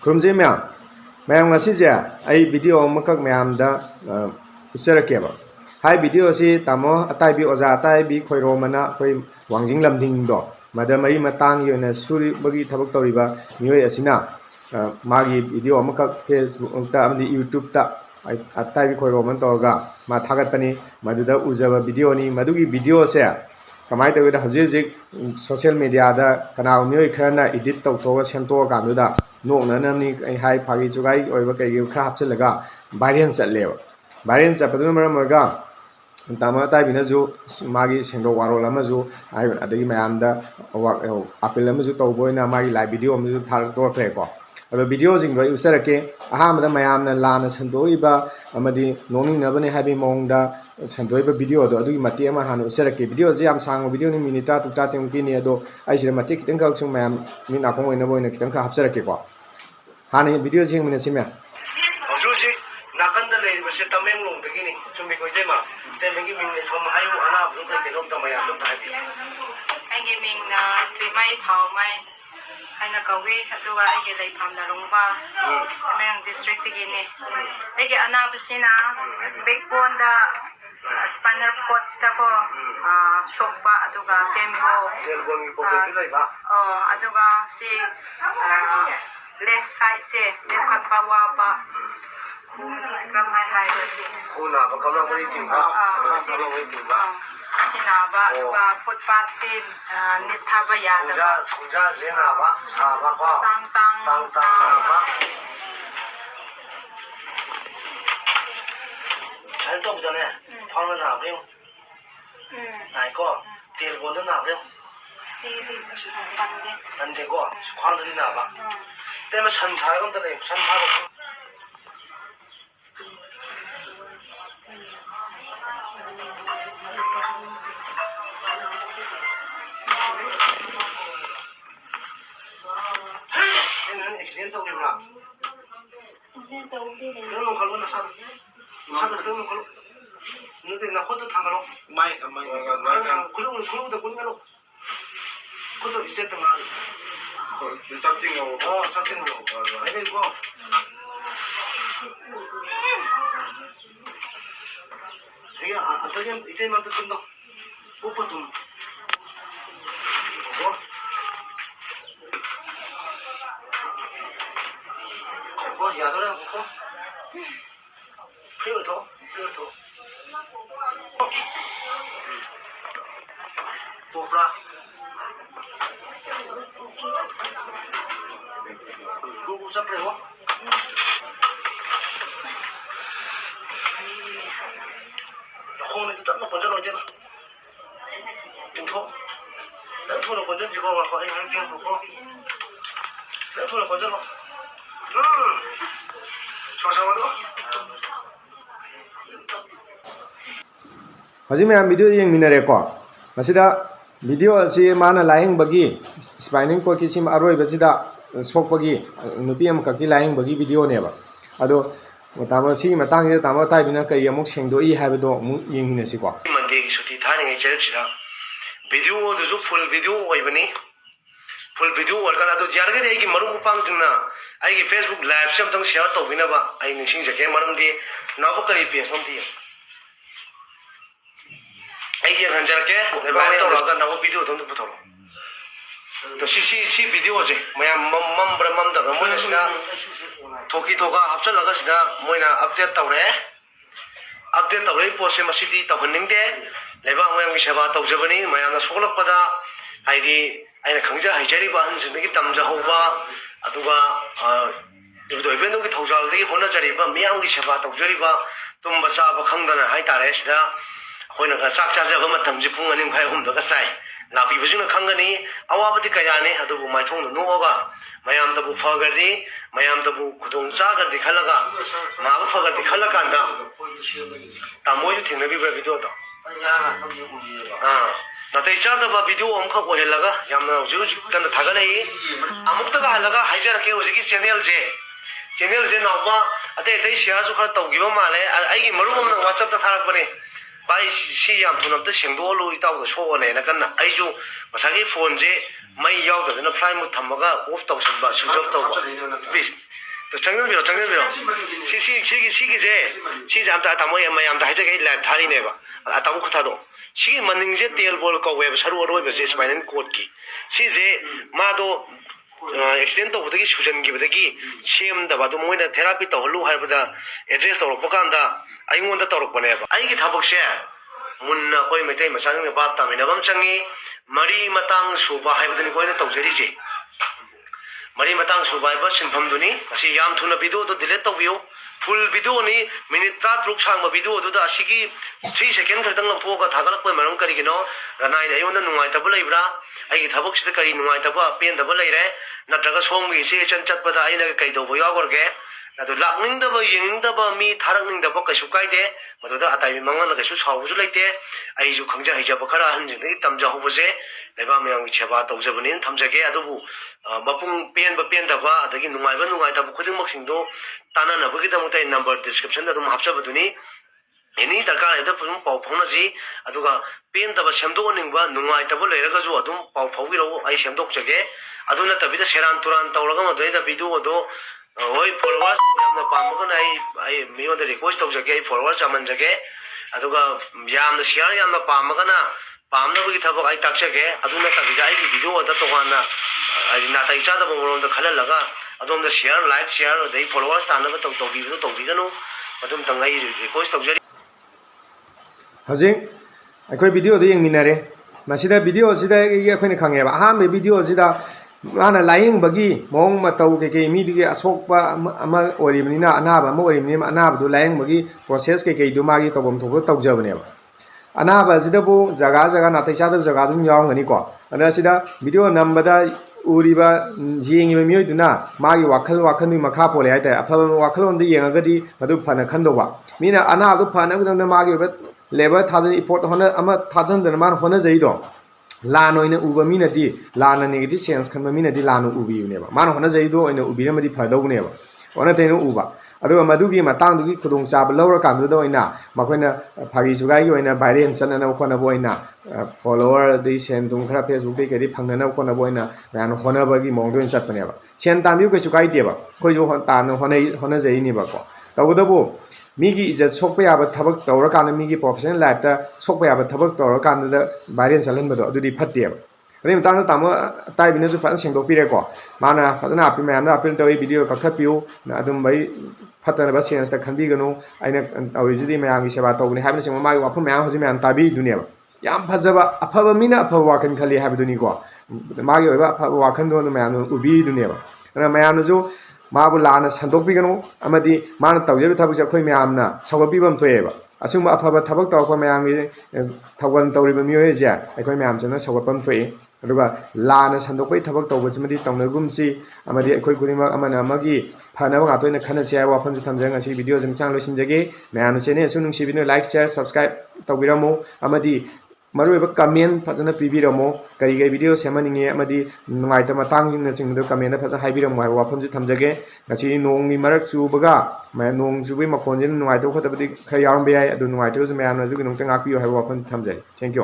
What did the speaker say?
ꯈꯨꯔꯨꯝꯖꯩ ꯃꯌꯥꯝ ꯉꯁꯤꯁꯦ ꯑꯩ ꯚꯤꯗꯤꯑꯣ ꯑꯃꯈꯛ ꯃꯌꯥꯝꯗ ꯎꯠꯆꯔꯛꯀꯦꯕ ꯍꯥꯏ ꯚꯤꯗꯤꯑꯣ ꯑꯁꯤ ꯇꯥꯃꯣ ꯑꯇꯥꯏꯕꯤ ꯑꯣꯖꯥ ꯑꯇꯥꯏꯕꯤ ꯈꯣꯏꯔꯣꯃꯅ ꯑꯩꯈꯣꯏ ꯋꯥꯡꯖꯤꯡ ꯂꯝꯗꯤꯡꯗꯣ ꯃꯗ ꯃꯔꯤ ꯃꯇꯥꯡꯒꯤ ꯑꯣꯏꯅ ꯁꯨꯔꯤꯕꯒꯤ ꯊꯕꯛ ꯇꯧꯔꯤꯕ ꯃꯤꯑꯣꯏ ꯑꯁꯤꯅ ꯃꯥꯒꯤ ꯚꯤꯗꯤꯑꯣ ꯑꯃꯈꯛ ꯐꯦꯁꯕꯨꯛꯇ ꯑꯃꯗꯤ ꯌꯨꯇ꯭ꯌꯨꯕꯇ ꯑꯇꯥꯏꯕꯤ ꯈꯣꯏꯔꯣꯃꯅ ꯇꯧꯔꯒ ꯃꯥ ꯊꯥꯒꯠꯄꯅꯤ ꯃꯗꯨꯗ ꯎꯖꯕ ꯚꯤꯗꯤꯑꯣꯅꯤ ꯃꯗꯨꯒꯤ ꯚꯤꯗꯤꯑꯣꯁꯦ ꯀꯃꯥꯏꯅ ꯇꯧꯒꯦꯗ ꯍꯧꯖꯤꯛ ꯁꯣꯁꯤꯌꯦꯜ ꯃꯦꯗꯤꯌꯥꯗ ꯀꯅꯥꯒꯨꯝꯕ ꯃꯤꯑꯣꯏ ꯈꯔꯅ ꯏꯗꯤꯠ ꯇꯧꯊꯣꯛꯑꯒ ꯁꯦꯝꯗꯣꯛꯑꯀꯥꯟꯗꯨꯗ ꯅꯣꯛꯅꯅꯕꯅꯤ ꯍꯥꯏ ꯐꯥꯒꯤ ꯖꯨꯒꯥꯏ ꯑꯣꯏꯕ ꯀꯩꯒꯤ ꯈꯔ ꯍꯥꯞꯆꯤꯜꯂꯒ ꯚꯥꯏꯔꯦꯜ ꯆꯠꯂꯦꯕ ꯚꯥꯏꯔꯦꯜ ꯆꯠꯄꯗꯨꯅ ꯃꯔꯝ ꯑꯣꯏꯔꯒ ꯇꯥꯃꯣ ꯑꯇꯥꯏꯕꯤꯅꯁꯨ ꯃꯥꯒꯤ ꯁꯦꯡꯗꯣꯛ ꯋꯥꯔꯣꯜ ꯑꯃꯁꯨ ꯑꯗꯒꯤ ꯃꯌꯥꯝꯗ ꯑꯄꯤꯜ ꯑꯃꯁꯨ ꯇꯧꯕ ꯑꯣꯏꯅ ꯃꯥꯒꯤ ꯂꯥꯏꯚ ꯚꯤꯗꯤꯑꯣ ꯑꯃꯁꯨ ꯊꯥꯗꯣꯛꯈ꯭ꯔꯦꯀꯣ ꯑꯗꯣ ꯚꯤꯗꯤꯑꯣꯁꯤꯡꯗꯣ ꯑꯩ ꯎꯠꯆꯔꯛꯀꯦ ꯑꯍꯥꯟꯕꯗ ꯃꯌꯥꯝꯅ ꯂꯥꯟꯅ ꯁꯟꯗꯣꯛꯏꯕ ꯑꯃꯗꯤ ꯅꯣꯛꯅꯤꯡꯅꯕꯅꯤ ꯍꯥꯏꯕꯒꯤ ꯃꯑꯣꯡꯗ ꯁꯟꯗꯣꯛꯏꯕ ꯚꯤꯗꯤꯑꯣꯗꯣ ꯑꯗꯨꯒꯤ ꯃꯇꯦꯛ ꯑꯃ ꯍꯥꯟꯅ ꯎꯠꯆꯔꯛꯀꯦ ꯚꯤꯗꯤꯑꯣꯁꯤ ꯌꯥꯝ ꯁꯥꯡꯕ ꯚꯤꯗꯤꯑꯣꯅꯤ ꯃꯤꯅꯤꯠ 30-30 ꯑꯗꯣ ꯑꯩꯁꯤꯗ ꯃꯇꯦꯛ ꯈꯤꯇꯪꯈꯛ ꯁꯨꯝ ꯃꯌꯥꯝ ꯃꯤꯠ ꯅꯥꯀꯣꯡ ꯑꯣꯏꯅꯕ ꯑꯣꯏꯅ ꯈꯤꯇꯪꯈꯛ ꯍꯥꯞꯆꯔꯛꯀꯦꯀꯣ ꯍꯥꯟꯅ ꯚꯤꯗꯤꯑꯣꯁꯤ ꯌꯦꯡꯃꯤꯟꯅꯁꯤ ꯃꯌꯥꯝ ꯍꯧꯖꯤꯛ ꯅꯥꯀꯟꯗ ꯂꯩꯔꯤꯕꯁꯦ ꯇꯃꯦꯡꯂꯣꯡꯗꯒꯤꯅꯤ ꯆꯨꯝꯃꯤꯀꯣ ꯏꯇꯩꯃ ꯏꯇꯩꯃꯒꯤ ꯃꯤꯡ ꯂꯩꯐꯝ ꯍꯥꯏꯌꯨ ꯑꯅꯥꯕꯗꯣ ꯀꯩ ꯀꯩꯅꯣꯝꯇ ꯃꯌꯥꯝꯗꯣ ꯍꯥꯏꯕꯤꯌꯨ ꯑꯩꯒꯤ ꯃꯤꯡꯅ ꯊꯨꯏꯃꯩ ꯐꯥꯎꯃꯩ ꯍꯥꯏꯅ ꯀꯧꯏ ꯑꯗꯨꯒ ꯑꯩꯒꯤ ꯂꯩꯐꯝꯅ ꯔꯣꯡꯕ ꯇꯃꯦꯡꯂꯣꯡ ꯗꯤꯁꯇ꯭ꯔꯤꯛꯇꯒꯤꯅꯤ ꯑꯩꯒꯤ ꯑꯅꯥꯕꯁꯤꯅ ꯕꯦꯛꯕꯣꯟꯗ ꯁ꯭ꯄꯥꯏꯅꯜ ꯀꯣꯔꯗꯁꯇꯀꯣ ꯁꯣꯛꯄ ꯑꯗꯨꯒ ꯇꯦꯜꯕꯣꯟꯒꯤ ꯄ꯭ꯔꯣꯕ꯭ꯂꯦꯝꯗꯤ ꯂꯩꯕ ꯑꯗꯨꯒ ꯁꯤ ꯂꯦꯐ ꯁꯥꯏꯗꯁꯦ ꯂꯦꯞꯈꯠꯄ ꯋꯥꯕ ꯀꯔꯝꯍꯥꯏꯅ ꯍꯥꯏꯕꯁꯤ ꯈꯨ ꯅꯥꯕ ꯀꯃꯂꯪ ꯇꯤꯡꯕ ꯀꯃꯂꯪ ꯇꯤꯡꯕ ꯑꯁꯤ ꯅꯥꯕ ꯑꯗꯨꯒ ꯐꯨꯠꯄꯥꯠꯁꯤ ꯅꯤꯠꯊꯕ ꯌꯥꯗꯕ ꯈꯣꯡꯖꯥꯁꯦ ꯅꯥꯕ ꯁꯥꯕ ꯀꯣ ꯇꯥꯡ ꯅꯥꯕ ꯁꯨꯃꯥꯏꯅ ꯇꯧꯕꯗꯅꯦ ꯈ꯭ꯋꯥꯡꯗ ꯅꯥꯕ ꯌꯦꯡꯉꯨ ꯅꯥꯏꯀꯣ ꯇꯦꯜꯕꯣꯟꯗ ꯅꯥꯕ ꯌꯦꯡꯉꯨ ꯅꯟꯗꯦꯀꯣ ꯈ꯭ꯋꯥꯡꯗꯗꯤ ꯅꯥꯕ ꯏꯇꯩꯃ ꯁꯟ ꯁꯥꯔꯒ ꯑꯝꯇ ꯂꯩ ꯁꯟ ꯁꯥꯕ ꯅꯪ ꯑꯦꯛꯁꯤꯗꯦꯟ ꯇꯧꯈꯤꯕ꯭ꯔꯥ ꯈꯤꯇꯪ ꯅꯣꯡꯈꯠꯂꯣ ꯅꯁꯥꯗꯣ ꯈꯤꯇꯪ ꯅꯣꯡꯈꯠꯂꯣ ꯅꯠꯇꯦ ꯅꯈꯨꯠꯇꯣ ꯊꯥꯡꯒꯠꯂꯣ ꯈꯨꯠꯎꯗ ꯀꯨꯟꯒꯅꯨ ꯈꯨꯠꯇꯣ ꯏꯁꯇ꯭ꯔꯦꯠꯇ ꯉꯥꯡ ꯆꯞꯇꯤꯡꯉꯣ ꯍꯥꯏꯅꯩꯀꯣ ꯑꯗꯒꯤ 이때만 뜯는다 뽀뽀 좀 뭐 야도라 뽀뽀 필요더 뽀뽀라 뽀뽀 잡으려고 홈에 뜯는 건져 놓지 마. 또 tele폰을 건져 지고 갖고 아이 할 게 보고 tele폰을 건져 놔. 조심하고. ꯍꯧꯖꯤꯛ ꯃꯌꯥꯝ ꯚꯤꯗꯤꯑꯣ ꯌꯦꯡꯃꯤꯟꯅꯔꯦꯀꯣ ꯃꯁꯤꯗ ꯚꯤꯗꯤꯑꯣ ꯑꯁꯤ ꯃꯥꯅ ꯂꯥꯏꯌꯦꯡꯕꯒꯤ ꯁ꯭ꯄꯥꯏꯅꯤꯡ ꯀꯣꯔꯗꯀꯤ ꯁꯤ ꯑꯔꯣꯏꯕꯁꯤꯗ ꯁꯣꯛꯄꯒꯤ ꯅꯨꯄꯤ ꯑꯃꯈꯛꯀꯤ ꯂꯥꯏꯌꯦꯡꯕꯒꯤ ꯚꯤꯗꯤꯑꯣꯅꯦꯕ ꯑꯗꯣ ꯇꯥꯃꯣ ꯁꯤꯒꯤ ꯃꯇꯥꯡꯁꯤꯗ ꯇꯥꯃꯣ ꯑꯇꯥꯏꯕꯤꯅ ꯀꯩ ꯑꯃꯨꯛ ꯁꯦꯡꯗꯣꯛꯏ ꯍꯥꯏꯕꯗꯣ ꯑꯃꯨꯛ ꯌꯦꯡꯃꯤꯟꯅꯁꯤꯀꯣ ꯃꯟꯗꯦꯒꯤ ꯁꯨꯇꯤ ꯊꯥꯔꯤꯉꯩ ꯆꯩꯔꯛꯁꯤꯗ ꯚꯤꯗꯤꯑꯣꯗꯨꯁꯨ ꯐꯨꯜ ꯚꯤꯗꯤꯑꯣ ꯑꯣꯏꯕꯅꯤ ꯐꯨꯜ ꯚꯤꯗꯤꯑꯣ ꯑꯣꯏꯔꯀꯥꯟꯗ ꯑꯗꯨ ꯌꯥꯔꯒꯗꯤ ꯑꯩꯒꯤ ꯃꯔꯨꯞ ꯃꯄꯥꯡꯁꯤꯡꯅ ꯑꯩꯒꯤ ꯐꯦꯁꯕꯨꯛ ꯂꯥꯏꯚꯁꯦ ꯑꯝꯇꯪ ꯁꯤꯌꯔ ꯇꯧꯕꯤꯅꯕ ꯑꯩ ꯅꯤꯡꯁꯤꯡꯖꯒꯦ ꯃꯔꯝꯗꯤ ꯅꯥꯎꯕ ꯀꯔꯤ ꯄꯦꯖ ꯑꯝꯇ ꯌꯦꯡꯉꯨ ꯑꯩ ꯌꯦꯡꯍꯟꯖꯔꯛꯀꯦ ꯂꯥꯏꯚ ꯇꯧꯔꯒ ꯅꯥꯎꯕ ꯚꯤꯗꯤꯑꯣꯗꯣ ꯑꯝꯇ ꯄꯨꯊꯣꯔꯛꯑꯣ तो सी वीडियो से मैं मम्बर ममदब मोइना सिना थोकी थोका हापचलगा सिना मोइना अपडेट तौरे पोसे मसिदी तौहन्निंगदे लेबा मयम सेवा तौजबनी मयामना सोलकपदा हाइदी आइना खंगजा हाइजरिबा हनसिंदगी तमजहौबा अदुगा इबदोइबेनोगी थौजालदगी होनजरिबा मियामगी सेवा तौजरिबा तुम चाबा खंगदना हाइतारे सिदा अखोइना चाक चाजबा मतमजे पुंग 2-3 चाइ लापीबजुना खंगनी अवाबदी कयाने अदुबु माइथोंग नोगा मयामदबु फगरदी मयामदबु खुदोंग चागरदी खलगा नाबु फगरदी खलकांदा तामोय थिंगनबी वीडियो तो नातै चादबा वीडियो अमख ओहेलगा यामना हुजु कन थागलई अमुक्तगा हलगा हाइजरके हुजिकी चैनल जे नावबा अतै शेयर सु खर तौगिबा माले आइगी मरुबमना WhatsApp ता थारकबने भाई सी याम थुनम त सेंगदोलु इताउ सोने न कन आइजु मसागी फोन जे मई याउदना फ्लाइ मु थमगा ऑफ तौसनबा स्विच ऑफ तौबा प्लीज 정전비로 시기제 아무튼 다모에 mayam다 하자게 라이브 타리네바 아타고 쿠타도 시기 만능제 텔볼 거 웹 서로 웹 스파이는 코드기 시제 마도 एक्सीडेंट तौबदगी सुजनगिबदगी सेमदबादो मोइना थेरापी तौहलु हाइबदा एड्रेस तौरपकांदा आइंगोंदा तौरपनेबा आइगी थाबकसे मुन्ना कोइ मेतै मचांग बाप तामिनबम चंगी मरी मतंग सुबा हाइबदनि कोइना तौजरिजे मरी मतंग सुबा हाइबा सिनफमदुनी असी याम थुना वीडियो तो डिलीट तौबियो फुल वीडियो नि मिनिट 30 सांगबा वीडियो दुदा असिगी 3 सेकेंड खतंग लथोगा थागलक पय मरम करिगिनो रनाइ आइयोंदा नुंगाइतबा लैब्रा आइगी थाबकसिदा करि नुंगाइतबा पेनदबा लैरे नत्रगा सोमगी से चन चटपदा आइना कइदोबो यावरगे अदु लाकनिंगदबा यिंगदबा मी थारकनिंगदबा कइसु काइदे मदुदा अताइबि मंगन कइसु सावबुसु लैते आइजु खंजा हिजबा खरा हनजिंदगी तमजा होबजे लेबा मयांगि सेवा तौजबनि थमजगे अदुबु मपुंग पेनदबा अदगी नुंगाइतबा खुदिंगमक्सिंदो तानानबगिदमते नंबर डिस्क्रिप्शन दा दुम हापजबदुनी एनी दरकार है पुम पाव फौनजी अदुगा पेनदबा सेमदोनिंगबा नुंगाइतबा लेरगजु अदुम पाव फौगिरो आई सेमदोकजगे अदुना तबिदा सेरान तुरान तौरगा मदुइदा वीडियो दो होय फॉलोअर्स यामना पामगन आई मियोदा रिक्वेस्ट तौजगे फॉलोअर्स चामनजगे अदुगा यामना शेयर यामना पामगना पामनबगी थबक आई ताक्सगे अदुना तबिदा आई वीडियो दा तोगाना आई नाताई चादबा मोरोंदा खललगा अदुमदा शेयर लाइक शेयर दे फॉलोअर्स तानबा तौबिबो तौबिगनो अदुम तंगाई रिक्वेस्ट तौजरी हजिंग अखोई वीडियो दे यंगमिनारे मसिदा वीडियो सिदा अखोइना खंगेबा अहाम वीडियो सिदा माना लायंबगी मोंग मतौ के मीदिगे असोकपा अमा ओरिबनिना अनाबा अमा ओरिबनिना अनाबदु लायंबगी प्रोसेस के दु मागी तबम थोबो तौजबनेबा अनाबा सिदाबु जगा जगा नातै चादब जगा दुम यावंगनी को अना सिदा वीडियो नंबदा उरिबा येंगिबा मियोइदुना मागी वाखल मखा पोले हाइता अफबा वाखलोंदे येंगगदी मदु फना खंदोबा मीना अनाबदु फना गुदना मागी लेबर थाजन इफोर्ट होना अमा थाजन मान होना जइदो लान ओइना उबा मीनदी लान नेगेटिव सेंस खनबा मीनदी लान उबियुनेबा मान होना जइदो ओइना उबिरमदी फदौनेबा ओना तेनो उबा अदुगा मदुगी मतंगदुगी खुदोंग चाब लौर कांदुदा ओइना मखोइना फागी सुगाई ओइना भाइरल चनना खोनबो ओइना फॉलोअर दि सेन तुम खरा फेसबुक दे केदि फंगना खोनबो ओइना यान होनबगी मोंगदोइन चटपनेबा सेन तामिउ कैसु काइदेबा खोइजो तान होना जइनिबा को तबदबो मीगी इज्जत सोक्पा याबा थबक तौरकान मीगी प्रोफेशनल लाइफ सोक्पा याबा थबक तौरकान भाइरल चलनबदो अदुदि फत्तेबा अदि मतांग तामो ताइबिनजु फन सेंदोपिरेको माना फजना आपि मैम अपील तवे वीडियो कखपिउ अदुम बै फतनबा सेंस ता खनबिगनो आइना अविजुदि मैम सेवा तौगनि हाबिन सिंग मागी वाफम मैम होजि मैम ताबि दुनियाबा याम फजबा अफबा मीना अफबा वाखन खलि हाबिदुनिको मागी ओइबा अफबा वाखन दो मैम उबि दुनियाबा अना मैमजु माबु लाना संदोकबिगनो अमदि मान तौजेबि थबक से अखोइ मैमना सौगबिबम थोएबा असुम अफबा थबक तौरप मैमगी थगन तौरिबा मियोजे अखोइ मैमजना सौगपम थोए अदुगा लाना संदोकबै थबक तौबसिमदि तौनगुमसि अमदि अखोइ खुदिमा अमना अमगी फनबा गातोइना खनसे आइ वाफमजि थमजंग असि वीडियो जंग चांग लोसिनजगे मैम चेने सुनुंग सिबिनो लाइक शेयर सब्सक्राइब तौबिरमो अमदि मरुब कमेंट फजना पीबीरमो कई कई वीडियो सेमनिंगे अमदि नुंगाइता मतांगिन चिंगदो कमेंट फजा हाइबिरमो हाइ वाफमजि थमजगे ngasi nongi marak chubaga ma nong chubai makonjin नुंगाइतो खतबदि खय यारम बेय अदु नुंगाइतो ज मैम न जुग नोंतंग आपियो हाइ वाफम थमजै थैंक यू